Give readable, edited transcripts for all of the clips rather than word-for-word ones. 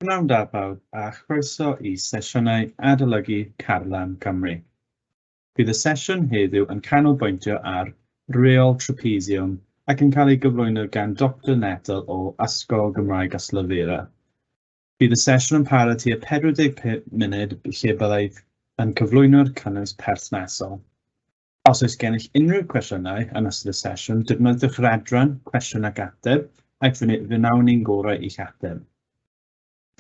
Pnawn da bawb a chroeso I sesiynau adolygu Carlan Cymru. Bydd y sesiwn heddiw yn canolbwyntio ar Rheol Trapesiwm ac yn cael ei gyflwyno gan Dr Netl o Ysgol Gymraeg a Slyfera. Bydd y sesiwn yn para tua 45 munud lle byddai yn cyflwyno'r cynnwys perthnasol. Os oes gennych unrhyw cwestiynau yn ystod y sesiwn, defnyddiwch yr adran cwestiwn ac ateb ac fe wnawn ni'n gorau i'ch ateb.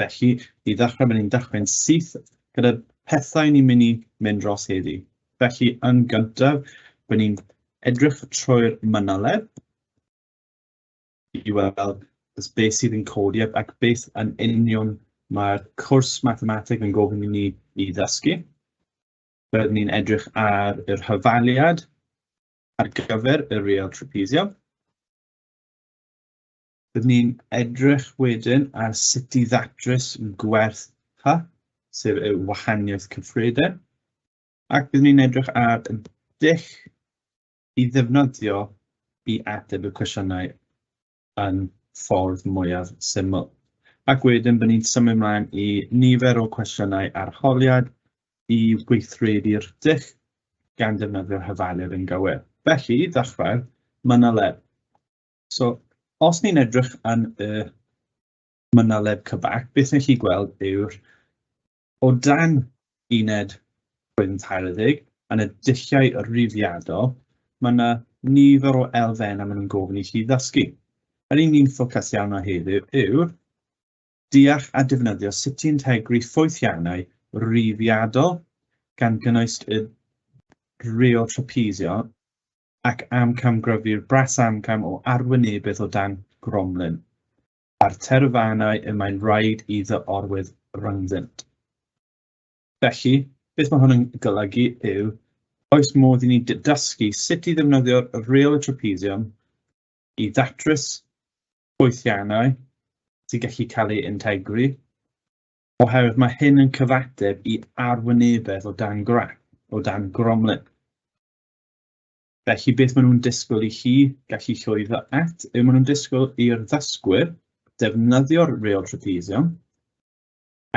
Felly, I ddechrau, byddwn ni'n dechrau'n syth gyda pethau ni'n mynd I mynd dros heddi. Felly, yn gyntaf, byddwn ni'n edrych trwy'r mynoleb I weld beth sydd yn codi ac beth yn union mae'r cwrs mathemateg yn gofyn I ni I ddysgu. Byddwn ni'n edrych ar yr hyfaliad ar gyfer y Rheol Trapesiwm. Byddwn ni'n edrych wedyn ar sut I ddatrys gwerth H, sef y wahaniaeth cyffredin, ac byddwn ni'n edrych ar dull I ddefnyddio I ateb y cwestiynau yn ffordd mwyaf syml. Ac wedyn byddwn ni'n symud ymlaen I nifer o cwestiynau arholiad I gweithredu'r dull gan defnyddio'r hyfaliad yn gywir. Felly, I ddechrau, mynoleb. So, os ni'n edrych yn y mynoleb cyfach, beth ni'n chi gweld yw'r o dan uned 20 yn y dulliau rhiffiadol, mae yna nifer o elfennau maen nhw'n gofyn I chi ddysgu. Yr un ni'n ffocws iawn o heddiw yw'r deall a defnyddio sut I integru ffwythiannau rhiffiadol gan gynnwys y Rheol Trapesiwm ac amcamgryfu'r brasamcam o arwynebedd o dan gromlin, a'r terfannau y mae'n rhaid iddo orwydd rhyngddynt. Felly, beth mae hwn yn golygu yw, oes modd I ni dysgu sut I ddefnyddio'r Rheol Trapesiwm I ddatrys ffwythiannau sy'n gallu cael ei integru, oherwydd mae hyn yn cyfateb I arwynebedd o dan gromlin. Felly, beth maen nhw'n disgwyl I chi gallu llwyddo at, yw maen nhw'n disgwyl i'r ddysgwyr defnyddio'r Rheol Trapesiwm,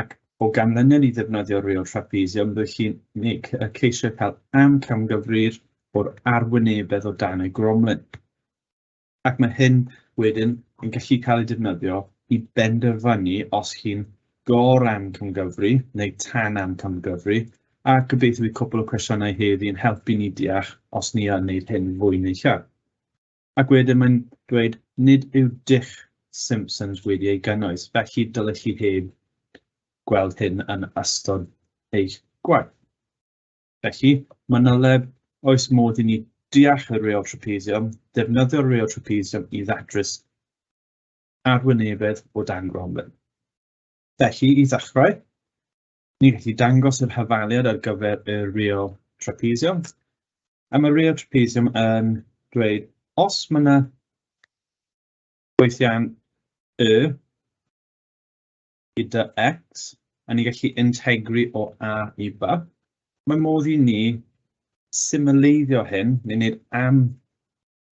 ac o ganlyniad I ddefnyddio'r Rheol Trapesiwm, bydd chi'n ceisio cael amcamgyfrif o'r arwynebedd o dan y gromlin. Ac mae hyn wedyn yn gallu cael ei defnyddio I benderfynu os chi'n gor-amcamgyfri neu tan-amcamgyfri, a gobeithio I cwpl o cwestiynau heddi yn helpu ni deall os ni yn gwneud hyn fwy neu llai. Ac wedyn mae'n dweud nid yw dull Simpsons wedi ei gynnwys, felly dylech chi heb gweld hyn yn ystod eich gwaith. Felly, mynoleb oes modd I ni deall y Rheol Trapesiwm, defnyddio'r Rheol Trapesiwm I ddatrys arwynebedd o dan gromlin. Felly, I ddechrau, ni'n gallu dangos yr hyfaliad ar gyfer y Rheol Trapesiwm. A mae Rheol Trapesiwm yn dweud, os mae yna gweithian y gyda x, a ni'n gallu integru o a I b, mae modd I ni symleiddio hyn, neu wneud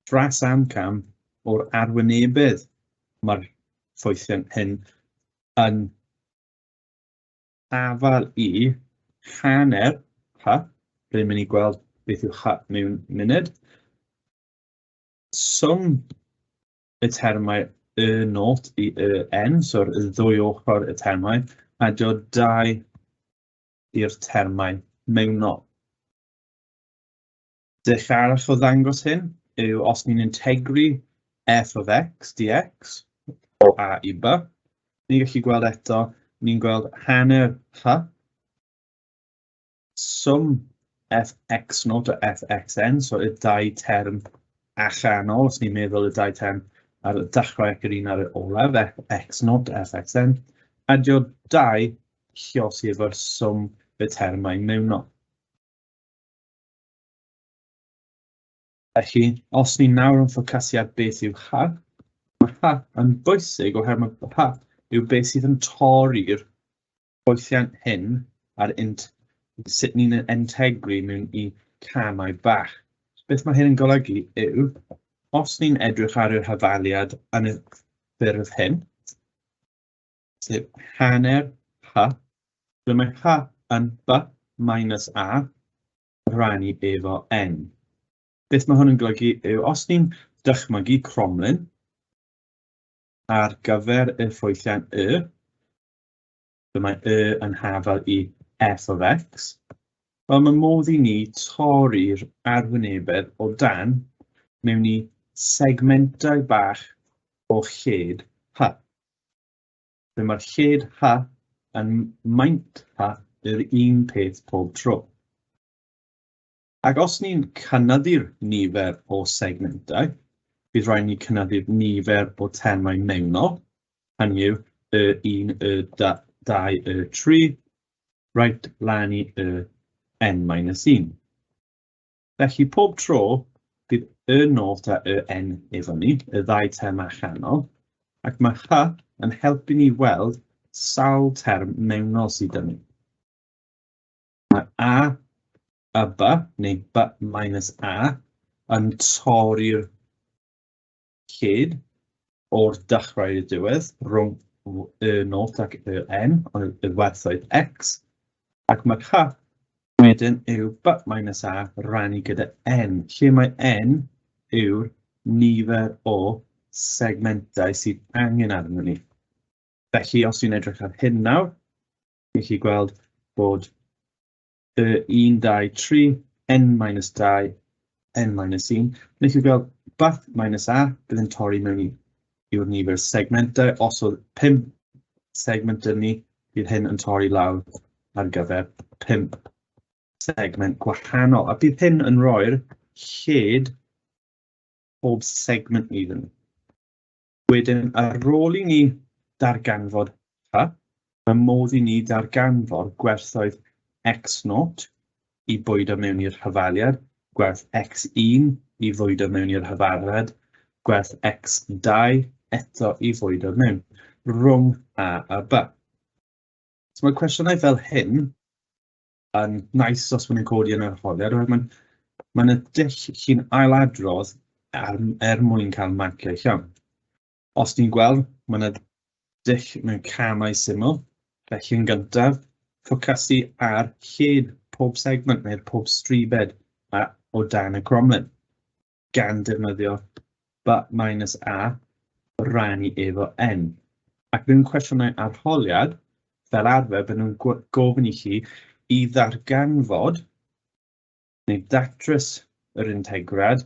dras amcam o'r arwynebedd mae'r ffwythian hyn yn afal I hanner H, rydym mynd I gweld beth yw H mewn munud, swm y termau y0 I yn, so'r ddwy ochr y termau, a dod 2 i'r termau mewnol. Dull arall o ddangos hyn yw os ni'n integru f of x dx o a I b, ni'n gallu gweld eto, ni'n gweld hanner H, swm fx0 o fxn, so y dau term allanol, os ni'n meddwl y dau term ar y dechrau ac yr un ar y olaf, fx0 fxn, a dod 2 lluosi efo'r swm y termau mewnol. Felly, os ni nawr yn ffocysu ar beth yw H, mae H yn bwysig oherwydd mae H yw beth sydd yn torri'r ffwythian hyn ar sut ni'n integru mewn I camau bach. Beth mae hyn yn golygu yw, os ni'n edrych ar yr hyfaliad yn y ffurf hyn, sef hanner h. Ble mae h yn b minus a rannu efo n. Beth mae hwn yn golygu yw os ni'n dychmygu cromlin ar gyfer y ffwythiant y, ble mae y yn hafal i f of x, wel mae modd i ni torri'r arwynebedd o dan mewn i segmentau bach o lled h. Ble mae'r lled h yn maint h yr un peth pob tro. Ac os ni'n cynyddu'r nifer o segmentau, bydd rhaid ni cynyddu'r nifer o termau mewnol, hynny yw y1, y2, y3, right lan i n-1. Felly pob tro bydd y0 a yn efo ni, y ddau term allanol, ac mae h yn helpu ni weld sawl term mewnol sydd yn ni. Mae a b, neu b minus a, yn torri'r lled o'r dechrau i'r diwedd rhwng y0 ac yn, y werthoedd x, ac mae h wedyn yw b minus a rannu gyda n, lle mae n yw'r nifer o segmentau sydd angen arno ni. Felly, os dwi'n edrych ar hyn nawr, chi'n gallu gweld bod 1, 2, 3, n-2, n-1. Nid chi'n gweld b minus a bydd yn torri mewn i'r nifer segmentau. Os oedd 5 segment yn ni, bydd hyn yn torri lawr ar gyfer 5 segment gwahanol. A bydd hyn yn rhoi'r lled pob segment iddyn nhw. Wedyn, ar ôl i ni darganfod h, mae modd i ni darganfod gwerthoedd x0 i bwydo mewn i'r hyfaliad, gwerth x1 i fwydo mewn i'r hyfaliad, gwerth x2 eto i fwydo mewn, rhwng a b. So mae cwestiynau fel hyn yn nais os mae'n codi yn yr arholiad, mae'n y dull chi'n ailadrodd mwyn cael marciau llawn. Os ni'n gweld, mae'n y dull mewn camau syml, felly yn gyntaf, ffocysu ar lled pob segment neu'r pob stribed o dan y cromlin, gan defnyddio b minus a rannu efo n. Ac mewn cwestiynau arholiad, fel arfer, bydd nhw'n gofyn i chi i ddarganfod neu datrys yr integrad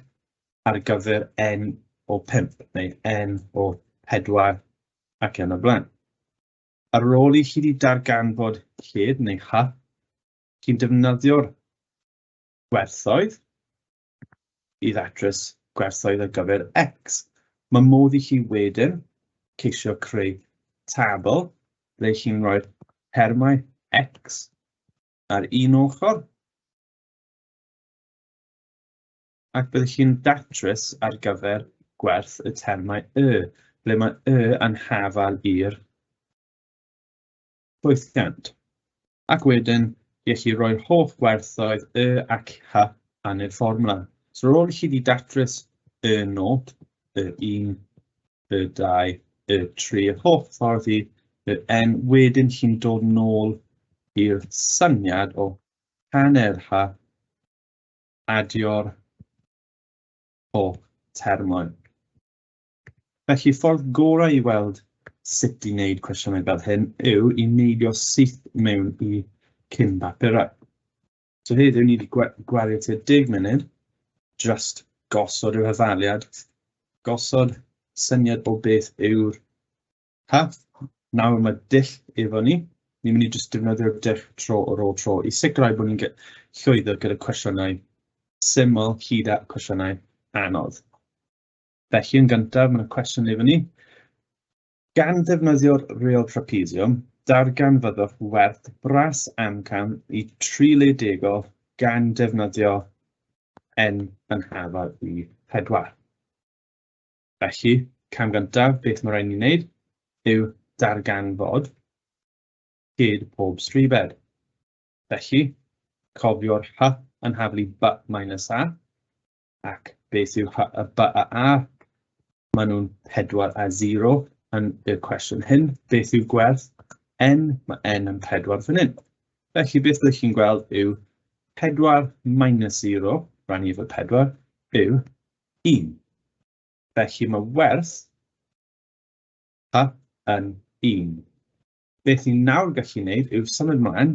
ar gyfer n o 5 neu n o 4 ac yn y blaen. Ar ôl i chi wedi darganfod lled neu h, chi'n defnyddio'r gwerthoedd i ddatrys gwerthoedd ar gyfer x. Mae modd i chi wedyn ceisio creu tabl ble chi'n rhoi termau x ar un ochr ac byddwch chi'n datrys ar gyfer gwerth y termau y, ble mae y yn hafal i'r ffwythiant. Ac wedyn, i chi roi'r holl gwerthoedd y ac h yn y fformula. So ar ôl chi wedi datrys y0, y1, y2, y3, y holl ffordd i n, wedyn chi'n dod nôl i'r syniad o hanner h adio'r holl termau. Felly ffordd gorau i weld sut i wneud cwestiynau fel hyn yw i neidio syth mewn i cyn bapurau. So heddiw ni wedi gwario tua 10 munud, just gosod yr hyfaliad, gosod syniad o beth yw'r h. Nawr mae dull efo ni. Ni'n mynd i just defnyddio'r dull tro ar ôl tro i sicrhau bod ni'n llwyddo gyda cwestiynau syml hyd at cwestiynau anodd. Felly yn gyntaf, mae'n cwestiwn efo ni. Gan ddefnyddio'r Rheol Trapesiwm, darganfyddwch werth bras amcan i 3 gan defnyddio n yn hafal i 4. Felly, cam gyntaf, beth mae rhaid ni wneud yw darganfod hyd pob stribed. Felly, cofio'r h yn hafal i b minus a, ac beth yw b a a? Maen nhw'n 4 a 0, yn y cwestiwn hyn, beth yw gwerth n? Mae n yn 4 fan hyn. Felly beth ydych chi'n gweld yw 4 minus 0, rhannu efo 4, yw 1. Felly mae werth yn 1. Beth ni'n nawr gallu gwneud yw symud mlaen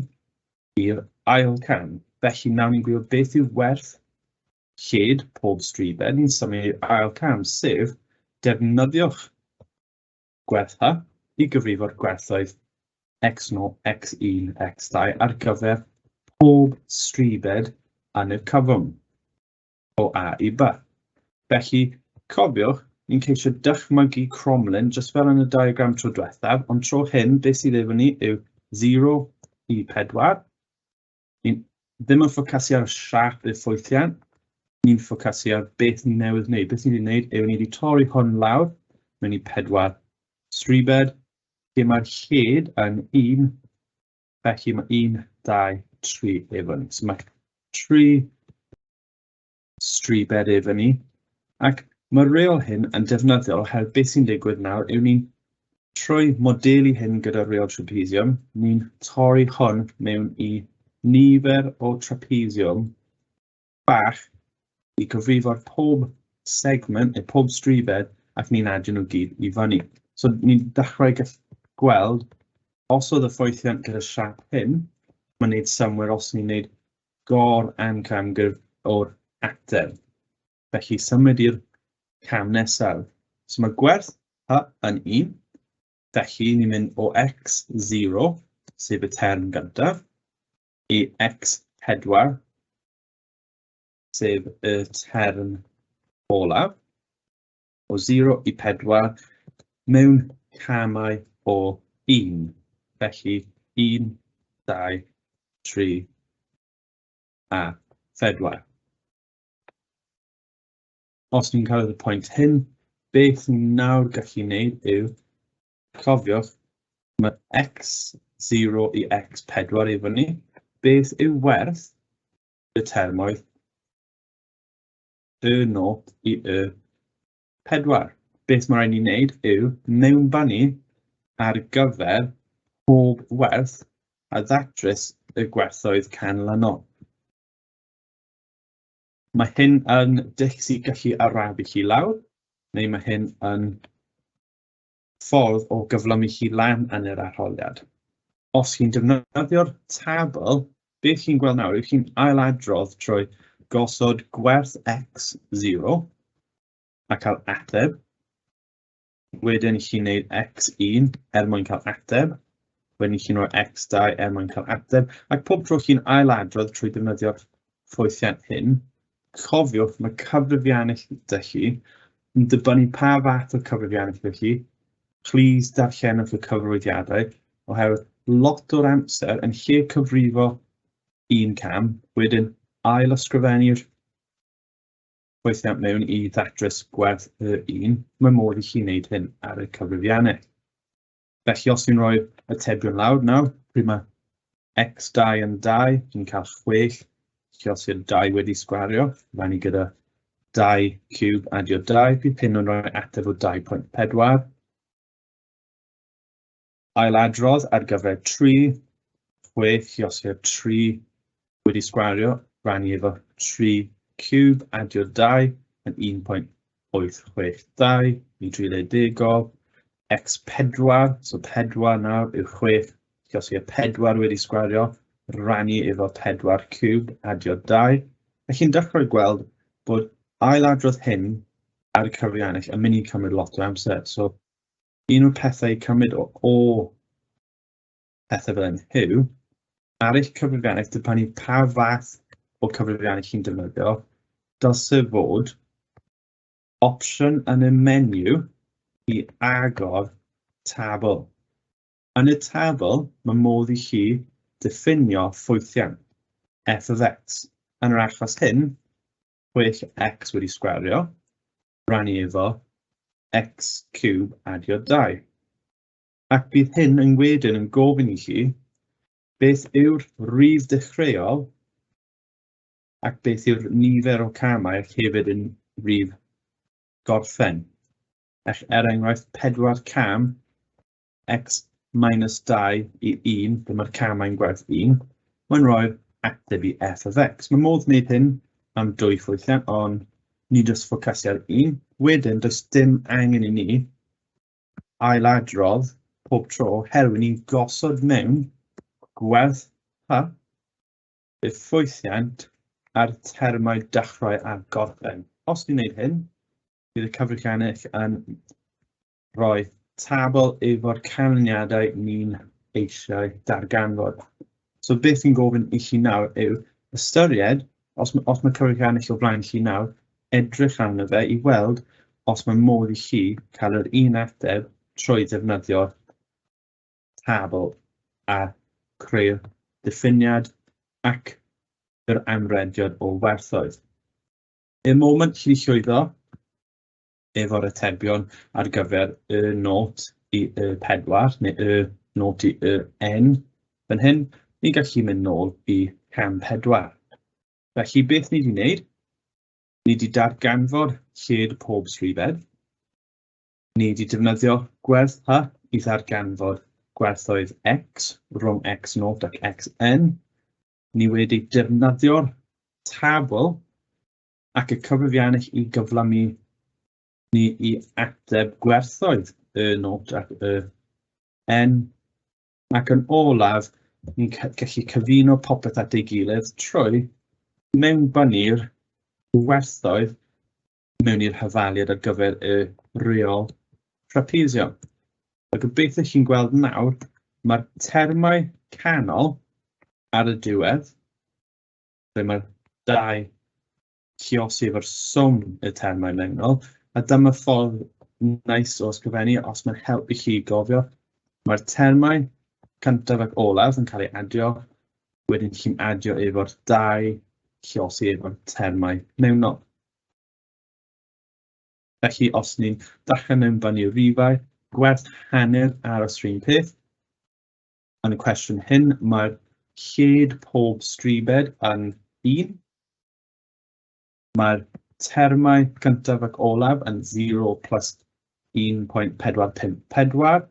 i'r ail cam. Felly nawr ni'n gwybod beth yw werth lled pob stribed. Ni'n symud i'r ail cam, sef defnyddiwch gwerth i gyfrifo'r gwerthoedd x0, x1, x2 ar gyfer pob stribed yn y cyfwng o A i B. Felly, cofiwch, ni'n ceisio dychmygu cromlin jyst fel yn y diagram tro diwethaf, ond tro hyn, beth sydd efo ni yw 0 i 4. Ni'n ddim yn ffocysu ar y siap y ffwythiant, ni'n ffocysu ar beth ni newydd wneud. Beth ni wedi wneud yw ni wedi torri hwn lawr mewn i 4 stribed, lle mae'r lled yn 1, felly mae 1, 2, 3 efo ni. So mae 3 stribed efo ni, ac mae'r reol hyn yn defnyddiol oherwydd beth sy'n digwydd nawr yw ni'n trwy modelu hyn gyda Rheol Trapesiwm, ni'n torri hwn mewn i nifer o trapesiwm bach i gyfrifo'r pob segment neu pob stribed ac ni'n adio nhw gyd i fyny. So ni'n dechrau gweld os oedd y ffwythiant gyda siap hyn, mae'n gwneud symwyr os ni'n gwneud gor amcam o'r ateb. Felly symud i'r cam nesaf. So mae gwerth yn 1, felly ni'n mynd o x0, sef y term gyntaf, i x4, sef y term olaf, o 0 i 4 mewn camau o 1. Felly 1, 2, 3 a 4. Os ni'n cael y pwynt hyn, beth ni'n nawr gallu wneud yw, cofiwch, mae x0 i x4 efo ni. Beth yw werth y termoedd y0 i y4? Beth mae rhaid ni wneud yw mewnbynnu ar gyfer pob werth a ddatrys y gwerthoedd canlynol. Mae hyn yn dull sy'n gallu arafu chi lawr, neu mae hyn yn ffordd o gyflymu chi lan yn yr arholiad. Os chi'n defnyddio'r tabl, beth chi'n gweld nawr yw chi'n ailadrodd trwy gosod gwerth x0 a cael ateb. Wedyn chi'n gwneud x1 mwyn cael ateb. Wedyn chi'n rhoi x2 mwyn cael ateb. Ac pob tro chi'n ailadrodd trwy defnyddio'r ffwythiant hyn, cofiwch mae cyfrifiannau dy chi yn dibynnu pa fath o cyfrifiannau dy chi. Please darllenwch y cyfarwyddiadau oherwydd lot o'r amser yn lle cyfrifo un cam, wedyn ail ysgrifennu'r ffwythiant mewn i ddatrys gwerth y1, mae modd i chi wneud hyn ar y cyfrifiannau. Felly os ni'n rhoi atebion lawr nawr, pryd mae x2 yn 2, chi'n cael 6, lle os yw'r 2 wedi sgwario, fan ni gyda 2 cube adio 2, bydd hyn yn rhoi ateb o 2.4. Ailadrodd ar gyfer 3, 6, lle os yw'r 3 wedi sgwario, rannu efo 3 cube adio 2 yn 1.862 i 30, x4, so 4 nawr yw 6, lle os yw'r 4 wedi sgwario, rannu efo 4 cube adio 2. Felly chi'n dechrau gweld bod ailadrodd hyn ar y cyfrifiannau yn mynd i cymryd lot o amser. So, un o'r pethau i cymryd o pethau fel hyn yw, ar eich cyfrifiannau, dibynnu pa fath o cyfrifiannau chi'n defnyddio, dylse fod opsiwn yn y menu i agor tabl. Yn y tabl, mae modd i chi diffinio ffwythiant f of x. Yn yr achos hyn, 6x wedi sgwario, rannu efo x cube adio 2. Ac bydd hyn yn wedyn yn gofyn i chi beth yw'r rhif dechreuol ac beth yw'r nifer o camau ac hefyd yn rhif gorffen. enghraifft 4 cam x minus 2 i 1, dyma'r camau'n gwerth 1, mae'n rhoi'r ateb i f of x. Mae modd wneud hyn am 2 ffwythiant, ond ni jyst ffocysu ar 1. Wedyn, does dim angen i ni ailadrodd pob tro, herwydd ni'n gosod mewn gwerth h, y ffwythiant a'r termau dechrau a gorffen. Os ni'n gwneud hyn, bydd y cyfrifiannau yn rhoi tabl efo'r canlyniadau ni'n eisiau darganfod. So beth ni'n gofyn i chi nawr yw ystyried, os mae cyfrifiannau o blaen chi nawr, edrych arno fe i weld os mae modd i chi cael yr un ateb trwy defnyddio'r tabl a creu'r diffiniad ac yr amrediad o werthoedd. Y moment chi wedi llwyddo efo'r atebion ar gyfer y not i y 4 neu y not i y n, fan hyn, ni'n gallu mynd nôl i cam 4. Felly beth ni wedi wneud? Ni wedi darganfod lled pob stribed. Ni wedi defnyddio gwerth h i ddarganfod gwerthoedd x rhwng x0 ac xn. Ni wedi defnyddio'r tabl ac y cyfrifiannau i gyflymu ni i ateb gwerthoedd y0 ac y n. Ac yn olaf, ni'n gallu cyfuno popeth at ei gilydd trwy mewnbynnu'r werthoedd mewn i'r hyfaliad ar gyfer y Rheol Trapesiwm. A gobeithio chi'n gweld nawr, mae'r termau canol ar y diwedd, lle mae'r 2 lluosi efo'r swm y termau mewnol, a dyma ffordd neis o ysgrifennu os mae'n helpu chi gofio. Mae'r termau cyntaf ac olaf yn cael ei adio, wedyn chi'n adio efo'r 2 lluosi efo'r termau mewnol. Felly, os ni'n dechrau mewnbynnu rifau, gwerth hanner ar y un peth. Yn y cwestiwn hyn, mae'r lled pob stribed yn 1. Mae'r termau cyntaf ac olaf yn 0 plus 1.454.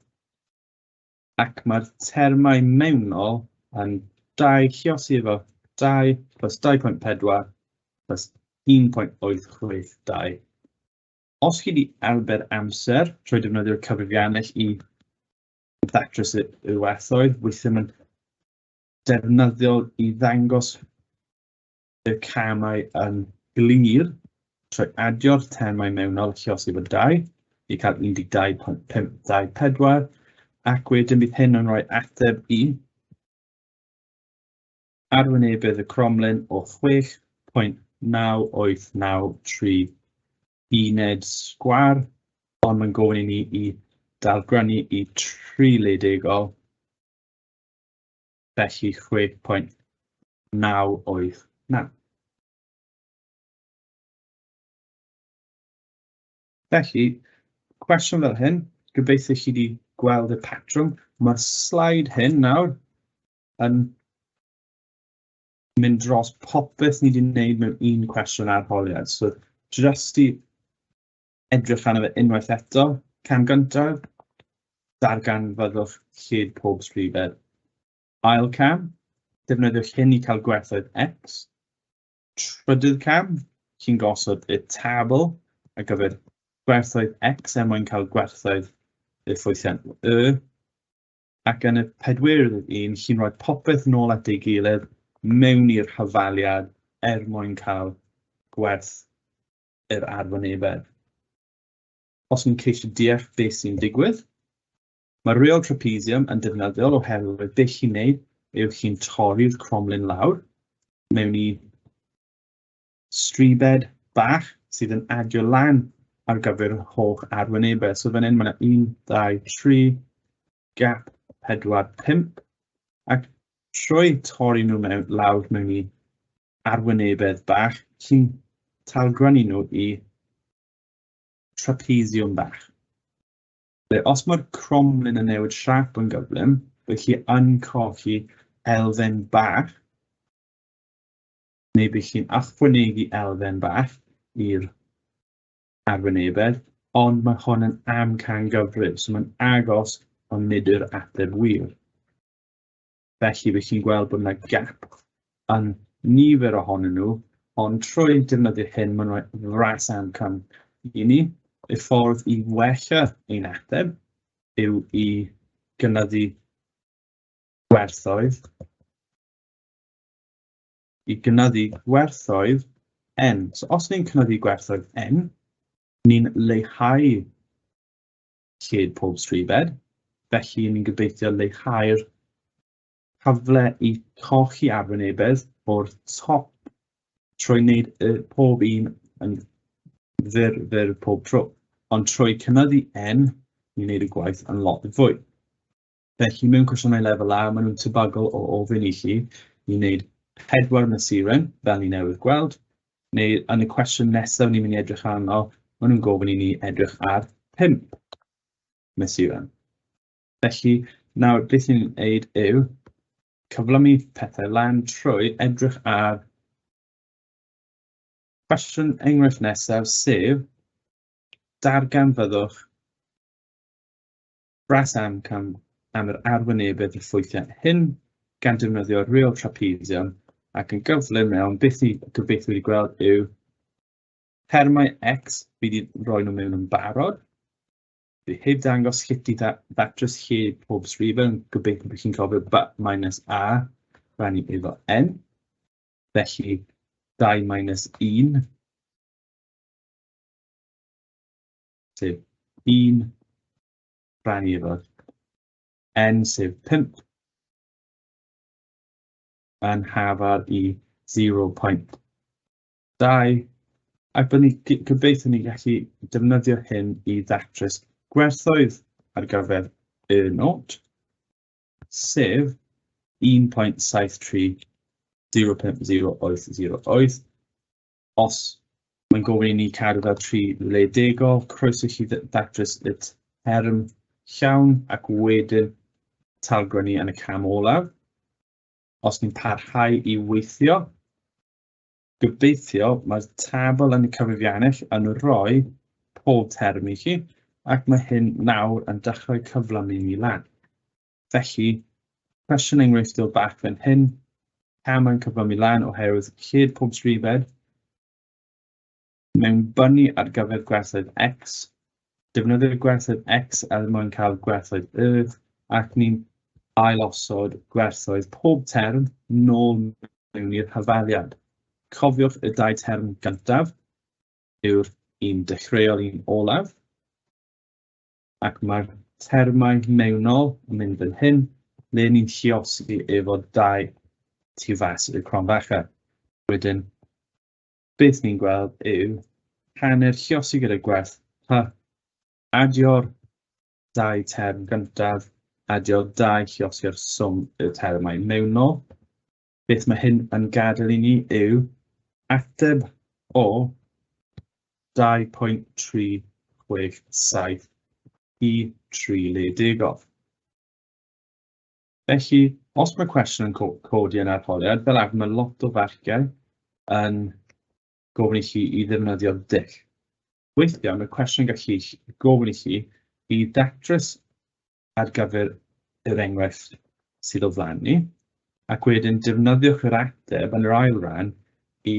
Ac mae'r termau mewnol yn 2 lluosi efo 2 plus 2.4 plus 1.862. Os chi wedi arbed amser trwy defnyddio'r cyfrifiannau i ddatrys y werthoedd, weithio yn defnyddiol i ddangos y camau yn glir trwy adio'r termau mewnol lluosi efo 2 i cael 12.524, ac wedyn bydd hyn yn rhoi ateb i arwynebedd y cromlin o 6.9893 uned sgwar, ond mae'n gofyn i ni i dalgrynu i 3 ledegol, felly 6.989. Felly, cwestiwn fel hyn, gobeithio chi wedi gweld y patrwm. Mae'r slaid hyn nawr yn mynd dros popeth ni wedi wneud mewn un cwestiwn arholiad. So, jyst i edrych arno fe unwaith eto, cam gyntaf, darganfoddwch lled pob stribed. Ail cam, defnyddiwch hyn i cael gwerthoedd x. Trydydd cam, chi'n gosod y tabl ar gyfer gwerthoedd x mwyn cael gwerthoedd y ffwythiant y. Ac yn y 4dd un, chi'n rhoi popeth nôl at ei gilydd mewn i'r hyfaliad mwyn cael gwerth yr arwynebedd. Os ni'n ceisio deall beth sy'n digwydd, mae Rheol Trapesiwm yn defnyddiol oherwydd beth chi'n neud yw chi'n torri'r cromlin lawr mewn i stribed bach sydd yn adio lan ar gyfer holl arwynebedd. So fan hyn mae 1, 2, 3, gap 4, 5, ac trwy torri nhw lawr mewn i arwynebedd bach, chi'n talgrynu nhw i trapesiwm bach. Os mae'r cromlin yn newid siap yn gyflym, bydd chi yn colli elfen bach, neu bydd chi'n ychwanegu elfen bach i'r arwynebedd, ond mae hwn yn amcangyfrif, so mae'n agos ond nid yw'r ateb wir. Felly fe chi'n gweld bod yna gap yn nifer ohonyn nhw, ond trwy defnyddio hyn mae'n rhoi ras amcan i ni. Y ffordd i wella ein ateb yw i gynyddu gwerthoedd, n. So os ni'n cynyddu gwerthoedd n, ni'n leihau lled pob stribed, felly ni'n gobeithio leihau'r cyfle i colli arwynebedd o'r top trwy wneud pob un yn fyr pob tro. Ond trwy cynyddu n, ni'n wneud y gwaith yn lot fwy. Felly mewn cwestiynau lefel A, maen nhw'n tebygol o ofyn i chi i wneud 4 mesuren, fel ni newydd gweld, neu yn y cwestiwn nesaf ni'n mynd i edrych arno, maen nhw'n gofyn i ni edrych ar 5 mesuren. Felly, nawr beth ni'n gwneud yw cyflymu pethau lan trwy edrych ar cwestiwn enghraifft nesaf, sef darganfyddwch ras amcan am yr arwynebedd y ffwythiau hyn gan defnyddio Rheol Trapesiwm ac yn gyflym mewn beth ni gobeithio wedi gweld yw termau x fi wedi rhoi nhw mewn yn barod. Fi heb dangos sut i ddatrys lled pob stribed, gobeithio bod chi'n cofio b minus a rhannu efo n. Felly 2 minus 1 sef 1 rhannu efo n sef 5 yn hafar i 0.2 ac bydd ni gobeithio ni gallu defnyddio hyn i ddatrys gwerthoedd ar gyfer y not sef 1.73 0.0808. Os mae'n gofyn i ni cadw fel 3 wledegol, croeso chi ddatrys y term llawn ac wedyn talgrynu yn y cam olaf. Os ni'n parhau i weithio, gobeithio mae'r tabl yn y cyfrifiannell yn rhoi pob term i chi, ac mae hyn nawr yn dechrau cyflymu ni lan. Felly, cwestiwn enghreifftiol bach fan hyn, cam yn cyflymu lan oherwydd lled pob stribed, mewnbynnu ar gyfer gwerthoedd x, defnyddio'r gwerthoedd x er mwyn cael gwerthoedd y, ac ni'n ailosod gwerthoedd pob term nôl mewn i'r hafaliad. Cofiwch y 2 term gyntaf yw'r un dechreuol, un olaf, ac mae'r termau mewnol yn mynd fan hyn, le ni'n lluosi efo 2 tu fas y cronfachau. Wedyn, beth ni'n gweld yw hanner lluosi gyda gwerth p, adio'r 2 term gyntaf, adio 2 lluosi o'r swm y termau mewnol. Beth mae hyn yn gadael i ni yw ateb o 2.367 i 3 wledegol. Felly, os mae cwestiwn yn codi yn arholiad, fel arfer mae lot o farciau yn gofyn i chi i ddefnyddio dull. Weithiau, mae cwestiwn yn gallu gofyn i chi i ddatrys ar gyfer yr enghraifft sydd o flaen ni, ac wedyn defnyddiwch yr ateb yn yr ail ran i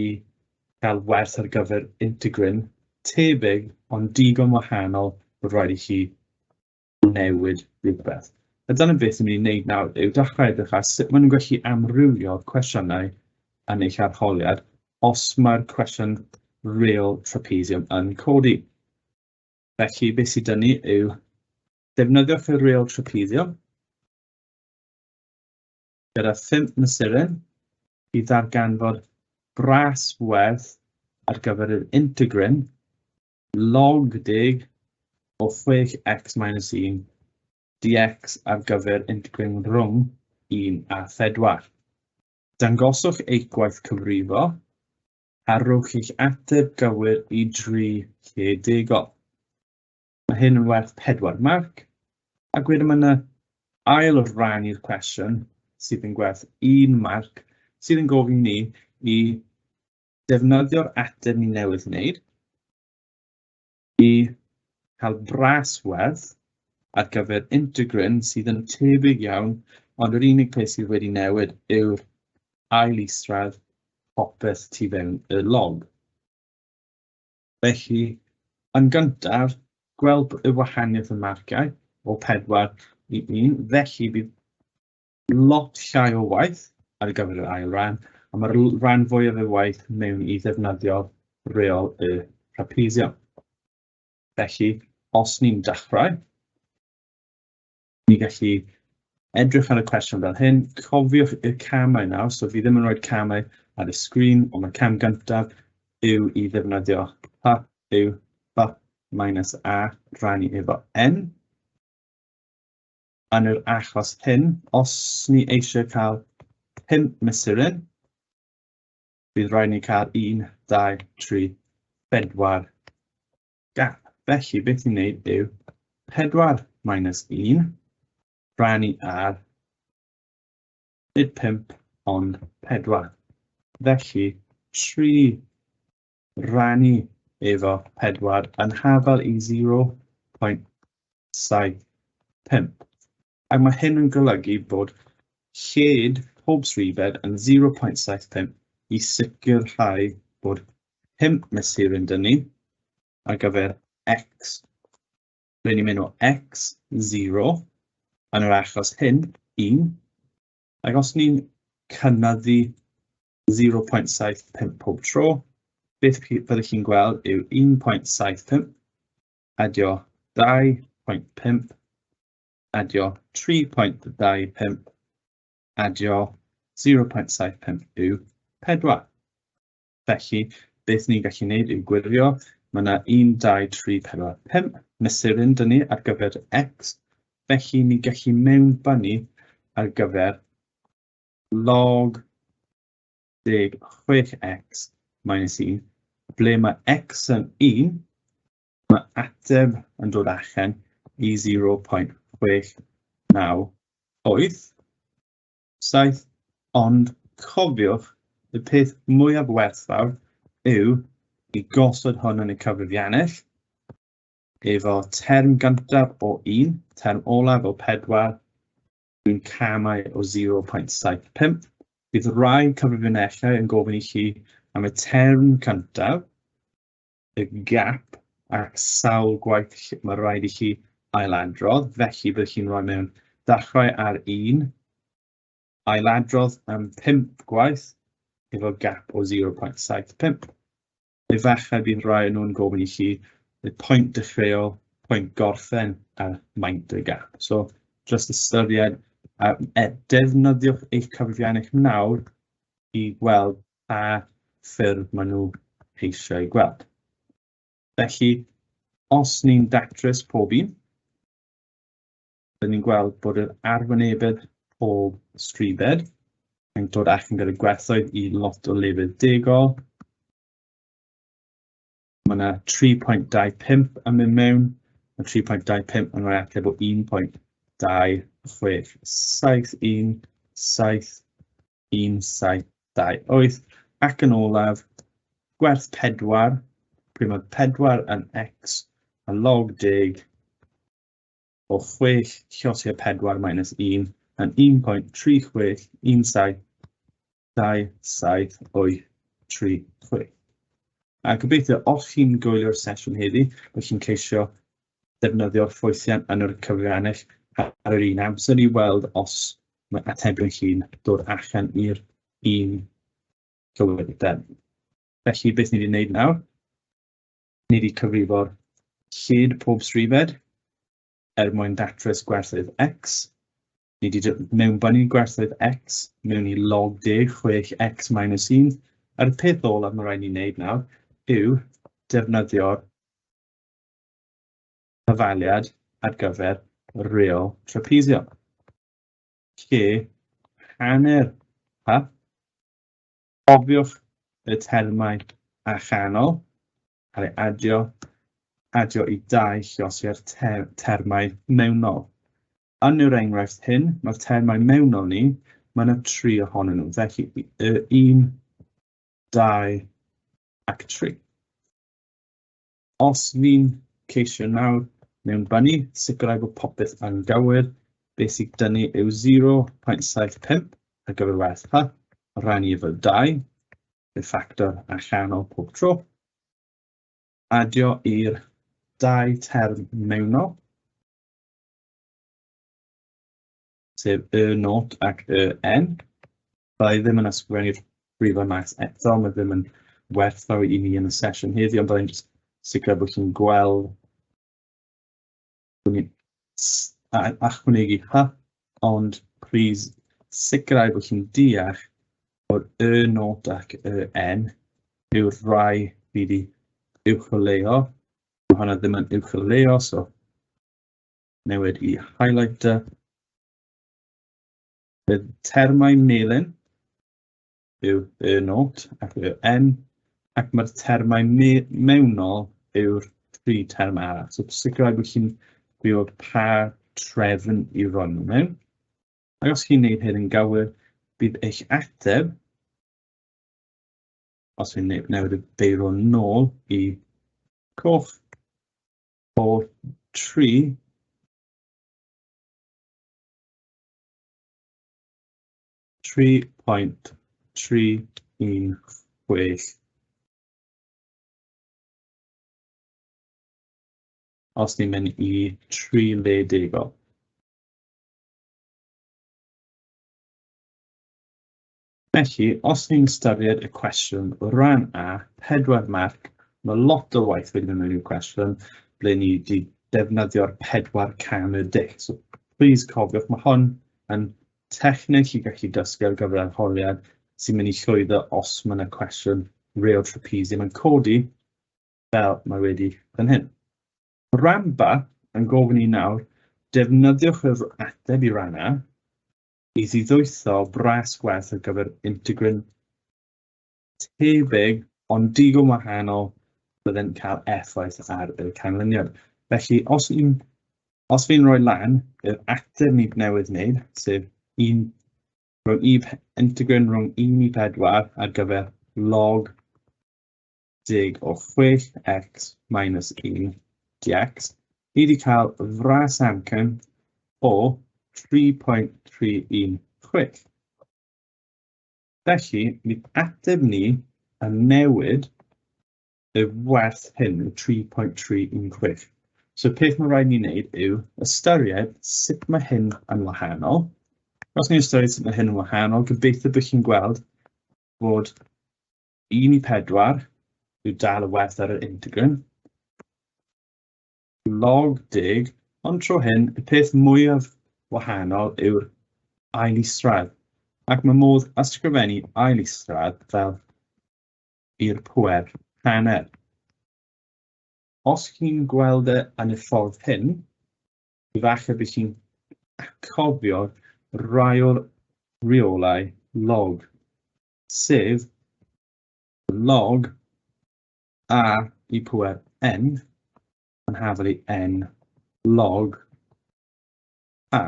gael werth ar gyfer integryn tebyg ond digon wahanol bod rhaid i chi newid rhywbeth. A dyna beth ni'n mynd i wneud nawr yw dechrau edrych ar sut maen nhw'n gallu amrywio cwestiynau yn eich arholiad os mae'r cwestiwn Rheol Trapesiwm yn codi. Felly, beth sydd 'da ni yw defnyddiwch y Rheol Trapesiwm gyda 5 mesuren i ddarganfod bras werth ar gyfer yr integryn log 10 o 6x minus 1 dx ar gyfer integryn rhwng 1 a 4. Dangoswch eich gwaith cyfrifo a rhowch eich ateb gywir i 3 lledegol. Mae hyn yn werth 4 marc, ac wedyn mae yna ail ran i'r cwestiwn sydd yn gwerth 1 marc sydd yn gofyn ni i defnyddio'r ateb ni newydd wneud i cael braswerth ar gyfer integryn sydd yn tebyg iawn, ond yr unig peth sydd wedi newid yw'r ail isradd popeth tu fewn y log. Felly, yn gyntaf, gweld y wahaniaeth y marciau o 4 i 1, felly bydd lot llai o waith ar gyfer yr ail ran, a mae'r ran fwyaf y waith mewn i ddefnyddio Rheol Trapesiwm. Felly, os ni'n dechrau, ni'n gallu edrych ar y cwestiwn fel hyn. Cofiwch y camau nawr, so fi ddim yn rhoi camau ar y sgrin, ond mae'r cam gyntaf yw i ddefnyddio P yw B minus A rannu efo N. Yn yr achos hyn, os ni eisiau cael 5 mesuryn, bydd rhaid ni cael 1, 2, 3, 4 gap. Felly, beth ni'n gwneud yw 4 minus 1 rannu ar nid 5 ond 4. Felly 3 rannu efo 4 yn hafal i 0.75. Ac mae hyn yn golygu bod lled pob srifed yn 0.75 i sicrhau bod 5 mesuryn dyn ni ar gyfer x. Ble ni'n mynd o x, 0, yn yr achos hyn, 1, ac os ni'n cynyddu 0.75 pob tro, beth byddwch chi'n gweld yw 1.75, adio 2.5, adio 3.25, adio 0.75 yw 4. Felly, beth ni'n gallu gwneud yw gwirio, mae yna 1, 2, 3, 4, 5 mesuryn dyn ni ar gyfer x, felly ni gallu mewnbynnu ar gyfer log 16x minus 1, ble mae x yn 1, mae ateb yn dod allan i 0.698, ond cofiwch y peth mwyaf werthfawr yw i gosod hwn yn y cyfrifiannell efo term gyntaf o 1, term olaf o 4, yw'n camau o 0.75. Bydd rai cyfrifiannellau yn gofyn i chi am y term cyntaf, y gap, ac sawl gwaith mae rhaid i chi ailadrodd. Felly bydd chi'n rhoi mewn dechrau ar 1, ailadrodd am 5 gwaith efo gap o 0.75. Efallai bydd rai nhw'n gofyn i chi y pwynt dechreuol, pwynt gorffen a maint y gap. So, just ystyried, defnyddiwch eich cyfrifiannell nawr i gweld pa ffyrdd maen nhw eisiau gweld. Felly, os ni'n datrys pob un, byddwn ni'n gweld bod yr arwynebedd pob stribed yn dod allan gyda gwerthoedd i lot o lefydd degol. Mae yna 3.25 yn mynd mewn, a 3.25 yn rhoi ateb o 1.26717172, ac yn olaf, gwerth 4, pryd mae 4 yn x, a log 10 o 6 llosgiau 4 minus 1 yn 1.36172786. A gobeithio, os chi'n gwylio'r sesiwn heddi, bod chi'n ceisio defnyddio'r ffwythiant yn yr cyfrifiannell ar yr un amser i weld os mae atebion chi'n dod allan i'r un gywirdeb. Felly, beth ni wedi gwneud nawr? Ni wedi cyfrifo'r lled pob srifed mwyn datrys gwerthoedd x. Ni wedi mewnbynnu gwerthoedd x mewn i log 10, 6x minus 1. A'r peth olaf mae rhaid ni wneud nawr yw defnyddio'r cyfaliad ar gyfer Rheol Trapesiwm. Lle hanner P, cofiwch y termau allanol, cael ei adio i 2 llosgiau'r termau mewnol. Yn yr enghraifft hyn, mae'r termau mewnol ni, mae yna 3 ohonyn nhw. Felly 1, 2 ac 3. Os fi'n ceisio nawr mewn bynnu, sicrhau bod popeth yn gywir. Beth sy'n dynnu yw 0.75 ar gyfer werth H, rhannu efo 2, y ffactor allanol pob tro. Adio i'r 2 term mewnol, sef y0 ac yn. Byddai ddim yn ysgrifennu'r brifo maes eto, mae ddim yn werthfawr i ni yn y sesiwn heddiw, ond byddai'n jyst sicr bod chi'n gweld ychwanegu H, ond plis sicrhau bod chi'n deall bod y0 ac yn yw'r rhai fydd i uwcholeuo. Mae hwnna ddim yn uwcholeuo, so newid i highlighter. Bydd termau melyn yw y0 ac yn, ac mae'r termau mewnol yw'r 3 term arall. So sicrhau bod chi'n gwybod pa trefn i roi nhw mewn. Ac os chi'n gwneud hyn yn gywir, bydd eich ateb, os fi'n newid y beiro nôl i coch, o 3 3.316 os ni'n mynd i 3 ledegol. Felly, os ni'n ystyried y cwestiwn o ran A, 4 marc, mae lot o waith wedi mynd mewn i'r cwestiwn ble ni wedi defnyddio'r 4 camau dic. So, please cofiwch, mae hon yn techneg i gallu dysgu ar gyfer arholiad sy'n mynd i llwyddo os mae yna cwestiwn Rheol Trapesiwm yn codi fel mae wedi fan hyn. Ran B yn gofyn i nawr, defnyddiwch yr ateb i ran A i ddwytho bras gwerth ar gyfer integrin tebyg ond digon wahanol byddai'n cael effaith ar y canlyniad. Felly, os fi'n rhoi lan, yr ateb ni newydd wneud, sef integrin rhwng 1 i 4 ar gyfer log 10 o 6x minus 1 dx, ni wedi cael fras amcan o 3.316. Felly, bydd ateb ni yn newid y werth hyn, 3.316. So, peth mae rhaid ni wneud yw ystyried sut mae hyn yn wahanol. Os ni'n ystyried sut mae hyn yn wahanol, gobeithio bod chi'n gweld bod 1 i 4 yw dal y werth ar yr integrin. Log 10, ond tro hyn, y peth mwyaf wahanol yw'r ail isradd. Ac mae modd ysgrifennu ail isradd fel i'r pŵer hanner. Os chi'n gweld yn y ffordd hyn, falle bydd chi'n cofio rai o'r rheolau log, sef log a i pŵer n yn hafel i n log a,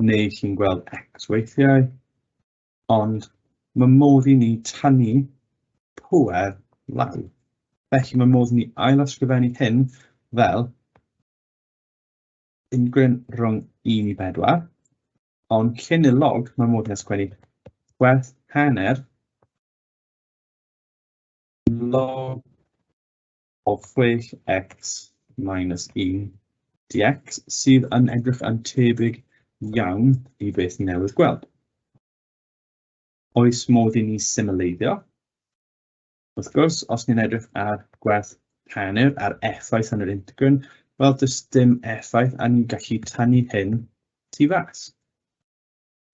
neu chi'n gweld x weithiau, ond mae modd i ni tynnu pŵer lawr. Felly mae modd i ni ail ysgrifennu hyn fel integrin rhwng 1 i 4, ond cyn y log mae modd i ysgrifennu werth hanner log o 6x minus 1 dx sydd yn edrych yn tebyg iawn i beth ni newydd gweld. Oes modd i ni symleiddio? Wrth gwrs, os ni'n edrych ar gwerth hanner ar effaith yn yr integrin, wel, does dim effaith a ni'n gallu tynnu hyn tu fas.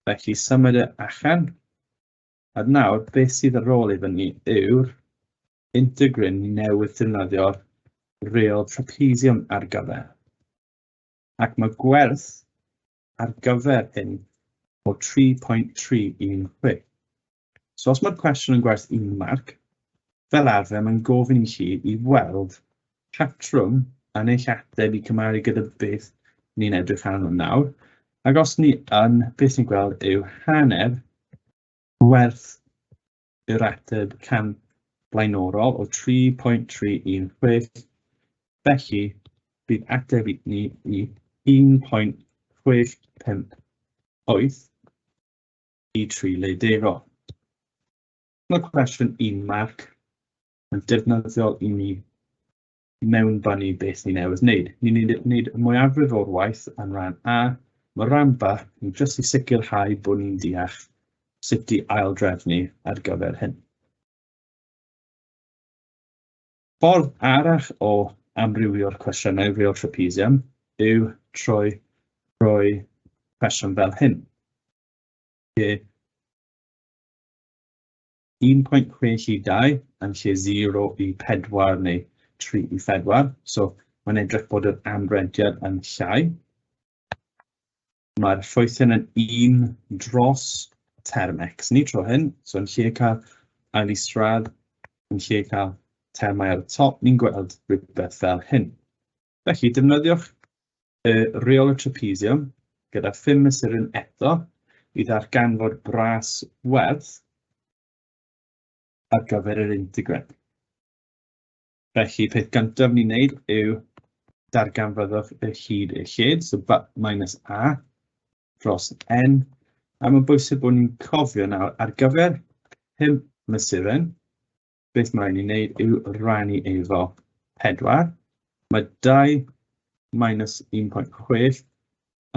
Felly, symud y allan. A nawr, beth sydd ar ôl efo ni yw'r integrin newydd defnyddio'r Rheol Trapesiwm ar gyfer. Ac mae gwerth ar gyfer hyn o 3.316. So os mae'r cwestiwn yn gwerth 1 marc, fel arfer mae'n gofyn i chi i weld patrwm yn eich ateb i cymaru gyda beth ni'n edrych arno nawr. Ac os ni yn, beth ni'n gweld yw hanner werth yr ateb blaenorol o 3.316. Felly, bydd ateb ni i 1.658 i 3.10. Mae cwestiwn 1 marc yn defnyddiol i ni mewnbynnu beth ni newydd wneud. Ni'n wneud y mwyafrif o'r waith yn rhan A. Mae rhan B yn jyst i sicrhau bod ni'n deall sut i aildrefnu ar gyfer hyn. Ffordd arall o amrywio'r cwestiynau Rheol Trapesiwm yw trwy rhoi cwestiwn fel hyn. 1.6 yn lle 0 i 4 neu 3 i 4. So mae'n edrych bod yr amrediad yn llai. Mae'r ffwythion yn 1 dros term x ni tro hyn. So yn lle cael ail isradd, yn lle cael termau ar y top, ni'n gweld rhywbeth fel hyn. Felly, defnyddiwch y Rheol Trapesiwm gyda ffyn mesuryn eto i ddarganfod bras werth ar gyfer yr integral. Felly, peth gyntaf ni'n wneud yw darganfoddwch y hyd y lled, so b minus a dros n. A mae'n bwysig bod ni'n cofio nawr ar gyfer hyn mesuryn, beth mae'n ni'n wneud yw rannu efo 4. Mae 2 minus 1.6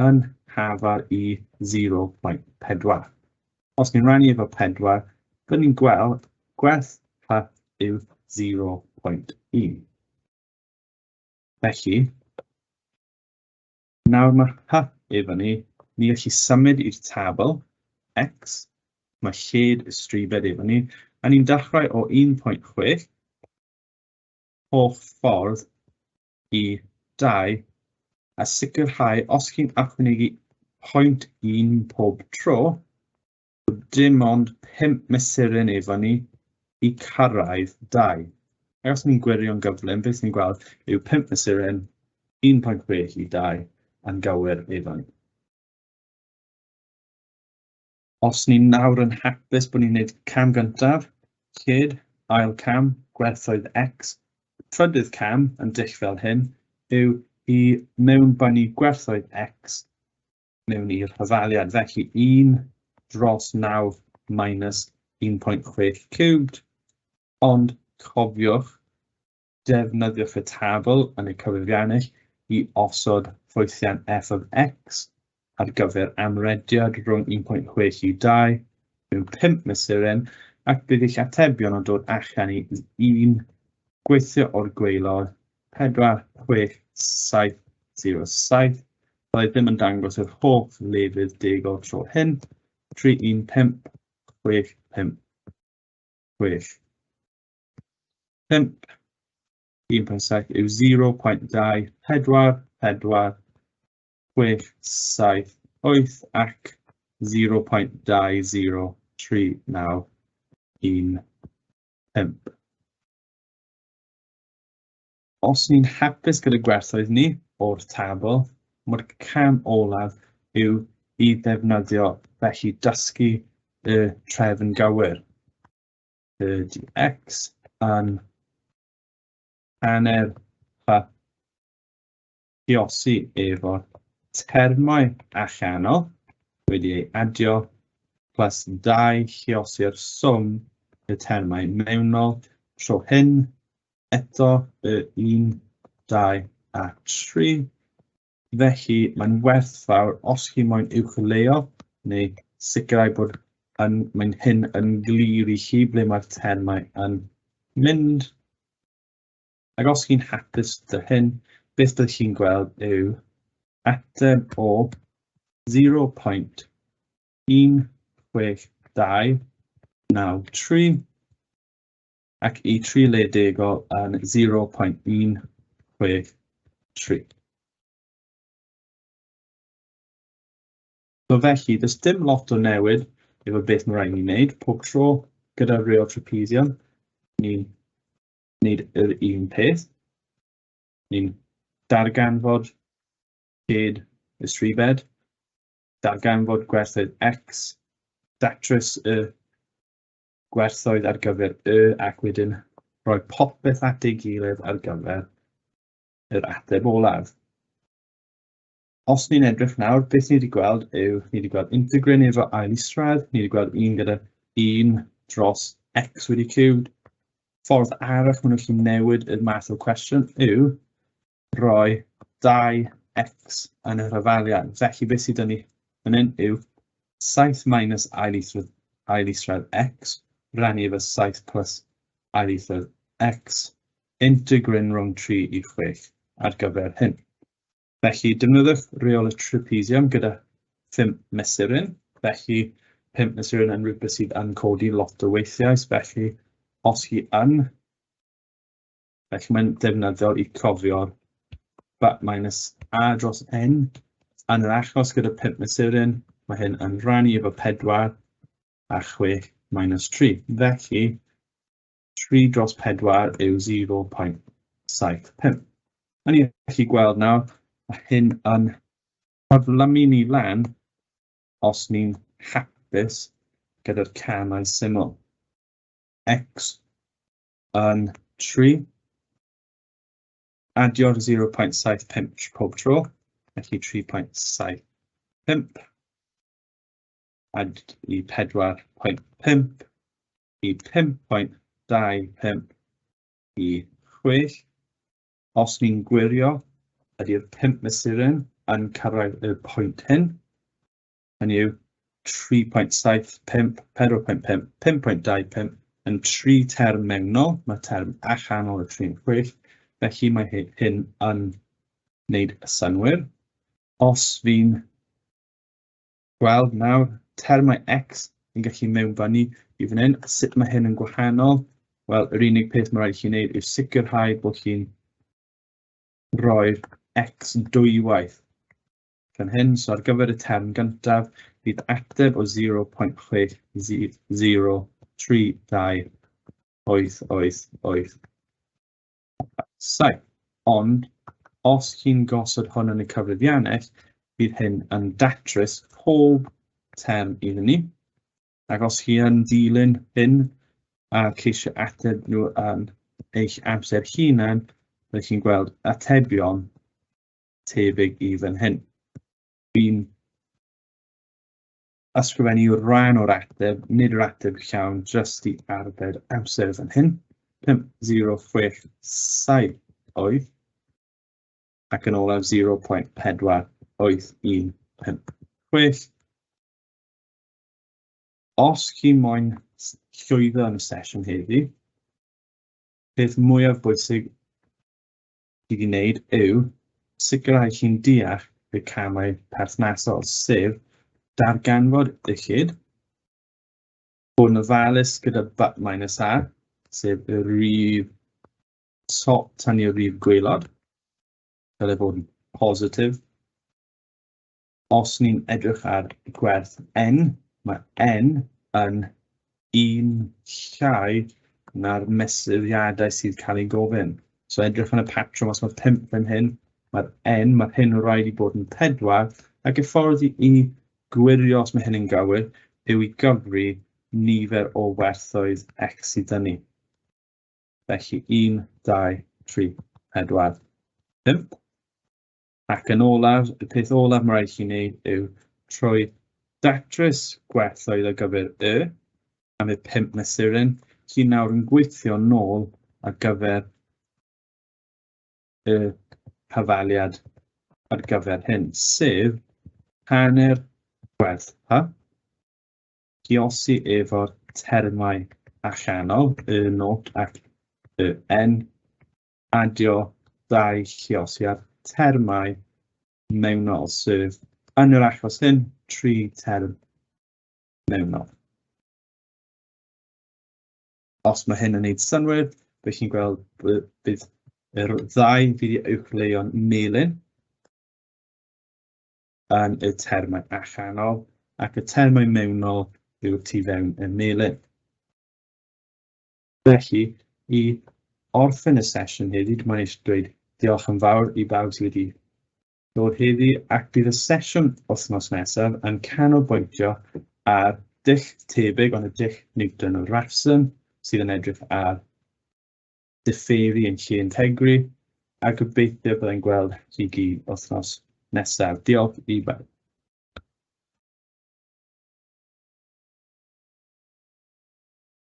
yn hafar i 0.4. Os ni'n rannu efo 4, byddwn ni'n gweld gwerth h yw 0.1. Felly, nawr mae h efo ni gallu symud i'r tabl x, mae lled y stribed efo ni, a ni'n dechrau o 1.6 holl ffordd i 2 a sicrhau os chi'n ychwanegu 0.1 pob tro, dim ond 5 mesuryn efo ni i cyrraedd 2. Ac os ni'n gwirio'n gyflym, beth ni'n gweld yw 5 mesuryn 1.6 i 2 yn gywir efo ni. Os ni'n nawr yn hapus bod ni'n gwneud cam gyntaf, lled, ail cam, gwerthoedd x, trydydd cam yn dull fel hyn yw i mewnbynnu gwerthoedd x mewn i'r hyfaliad. Felly 1 dros 9 minus 1.6 cubed, ond cofiwch defnyddiwch y tabl yn y cyfrifiannau i osod ffwythiant f of x ar gyfer amrediad rhwng 1.6 i 2 mewn 5 mesuryn, ac bydd eich atebion yn dod allan i 1 gweithio o'r gwaelod 4, 6, 7, 0, 7. Byddai ddim yn dangos yr holl lefydd degol tro hyn. 3, 1, 5, 6, 5, 6, 5. 1.7 yw 0.2, 4, 4, 6, 7, 8 ac 0.203 1, 5. Os ni'n hapus gyda gwerthoedd ni o'r tabl, mae'r cam olaf yw i ddefnyddio felly dysgu y trefn gywir. Y dx yn hanner lluosi efo termau allanol wedi ei adio plus 2 lluosi'r swm y termau mewnol. Tro hyn eto y 1, 2 a 3. Felly mae'n werthfawr os chi moyn uwchleo neu sicrhau bod mae'n hyn yn glir i chi ble mae'r termau yn mynd. Ac os chi'n hapus dy hyn, beth byddwch chi'n gweld yw ateb o 0.16293 ac i 3.10 yn 0.163. So felly, does dim lot o newid efo beth mae rhaid ni wneud. Pob tro gyda Rheol Trapesiwm, ni'n wneud yr un peth. Ni'n darganfod lled y stribed, darganfod gwerthoedd x, datrys y gwerthoedd ar gyfer y ac wedyn rhoi popeth at ei gilydd ar gyfer yr ateb olaf. Os ni'n edrych nawr, beth ni wedi gweld yw, ni wedi gweld integrin efo ail isradd, ni wedi gweld 1 gyda 1 dros x wedi cubed. Ffordd arall maen nhw'n gallu newid y math o cwestiwn yw rhoi 2x yn y rhafaliad. Felly beth sydd 'da ni fan hyn yw 7 minus ail isradd x rannu efo 7 plus ail isradd x integrin rhwng 3 i 6 ar gyfer hyn. Felly defnyddiwch Rheol Trapesiwm gyda 5 mesuryn. Felly 5 mesuryn yn rhywbeth sydd yn codi lot o weithiau. Felly os hi yn, felly mae'n defnyddiol i cofio'r b minus a dros n. Yn yr achos gyda 5 mesuryn, mae hyn yn rannu efo 4 a 6 minus 3. Felly 3 dros 4 yw 0.75. A ni'n gallu gweld nawr, mae hyn yn cyflymu ni lan os ni'n hapus gyda'r camau syml. X yn 3, adio'r 0.75 pob tro, felly 3.75, add i 4.5, i 5.25, i 6. Os ni'n gwirio, ydy'r 5 mesuryn yn cyrraedd y pwynt hyn. Hynny yw 3.75, 4.5, 5.25 yn 3 term mewnol. Mae term allanol y 3.6. Felly mae hyn yn wneud y synwyr. Os fi'n gweld nawr termau x yn gallu mewnbynnu i fan hyn, sut mae hyn yn gwahanol? Wel, yr unig peth mae rhaid i chi wneud yw sicrhau bod chi'n roi'r x dwywaith fan hyn. So ar gyfer y term gyntaf, bydd ateb o 0.603288. Ond os chi'n gosod hwn yn y cyfrifiannau, bydd hyn yn datrys pob term iddyn ni. Ac os chi yn dilyn hyn a ceisio ateb nhw yn eich amser hunan, byddwch chi'n gweld atebion tebyg i fan hyn. Fi'n ysgrifennu rhan o'r ateb, nid yr ateb llawn, jyst i arbed amser fan hyn. 5.067 oedd, ac yn olaf 0.4815. Os chi moyn llwyddo yn y sesiwn heddi, peth mwyaf bwysig i wneud yw sicrhau chi'n deall y camau perthnasol, sef darganfod uchyd, bod yn ofalus gyda b minus a, sef y rif tan i'r rif gwaelod, dyle bod yn positif. Os ni'n edrych ar gwerth n, mae n yn 1 llai na'r mesuriadau sydd cael ei gofyn. So edrych yn y patrwm, os mae 5 fan hyn, mae'r n, mae hyn o rhaid i bod yn 4, ac y ffordd i gwirio os mae hyn yn gywir yw i gyfri nifer o werthoedd x sydd yn ni. Felly 1, 2, 3, 4, 5. Ac yn olaf, y peth olaf mae rhaid i chi wneud yw trwy datrys gwerthoedd ar gyfer y, am y 5 mesuryn, chi nawr yn gweithio nôl ar gyfer y hafaliad ar gyfer hyn, sef hanner gwerth h, lluosi efo'r termau allanol, y not ac y n, adio 2 lluosi ar termau mewnol, sef yn yr achos hyn, 3 term mewnol. Os mae hyn yn gwneud synwyr, bydd chi'n gweld bydd yr ddau fideo-uwchleuon melyn yn y termau allanol ac y termau mewnol yw tu fewn y melyn. Felly, i orffen y sesiwn heddi, dwi'n eisiau dweud diolch yn fawr i bawb sydd wedi dod heddi, ac bydd y sesiwn wythnos nesaf yn canolbwyntio ar dull tebyg, ond y dull Newton o Raphson, sydd yn edrych ar diffeiri yn lle integri, A gobeithio byddai'n gweld chi gyd wythnos nesaf. Diolch i bawb.